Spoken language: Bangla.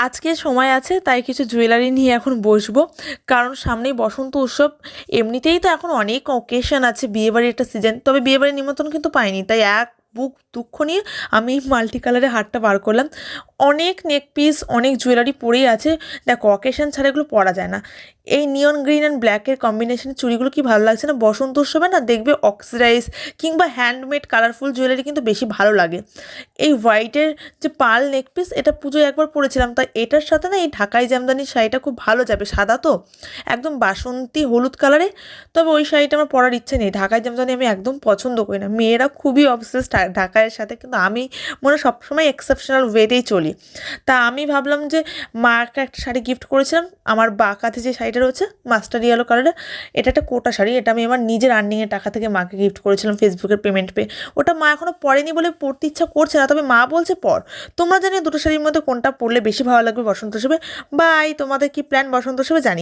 আজকে সময় আছে তাই কিছু জুয়েলারি নিয়ে এখন বসবো, কারণ সামনেই বসন্ত উৎসব। এমনিতেই তো এখন অনেক অকেশন আছে, বিয়েবাড়ির একটা সিজন, তবে বিয়েবাড়ির নিমন্ত্রণ কিন্তু পাইনি, তাই এক বুক দুঃখ নিয়ে আমি মাল্টি কালারের হারটা বার করলাম। অনেক নেক পিস, অনেক জুয়েলারি পরেই আছে। দেখো, অকেশন ছাড়া এগুলো পরা যায় না। এই নিয়ন গ্রিন অ্যান্ড ব্ল্যাকের কম্বিনেশনের চুড়িগুলো কি ভালো লাগছে না! বসন্ত উৎসবে না দেখবে অক্সিডাইজ কিংবা হ্যান্ডমেড কালারফুল জুয়েলারি কিন্তু বেশি ভালো লাগে। এই হোয়াইটের যে পার্ল নেক পিস, এটা পুজোয় একবার পরেছিলাম, তাই এটার সাথে না এই ঢাকাই জামদানি শাড়িটা খুব ভালো যাবে। সাদা তো, একদম বাসন্তী হলুদ কালারে। তবে ওই শাড়িটা আমার পরার ইচ্ছে নেই, ঢাকাই জামদানি আমি একদম পছন্দ করি না। মেয়েরা খুবই অবসেসড ঢাকাইয়ের সাথে, কিন্তু আমি মনে হয় সবসময় এক্সেপশনাল ওয়েতেই চলি। তা আমি ভাবলাম যে মাকে একটা শাড়ি গিফট করেছিলাম, আমার বা কাঁধে যে শাড়িটা রয়েছে মাস্টার ইয়েলো কালারের, এটা একটা কোটা শাড়ি। এটা আমি আমার নিজের আর্নিংয়ের টাকা থেকে মাকে গিফট করেছিলাম ফেসবুকের পেমেন্ট পেয়ে। ওটা মা এখনও পরেনি বলে পরতে ইচ্ছা করছে না, তবে মা বলছে পর। তোমরা জানিও দুটো শাড়ির মধ্যে কোনটা পরলে বেশি ভালো লাগবে বসন্ত উৎসবে। বাই, তোমাদের কি প্ল্যান বসন্ত উৎসবে জানি।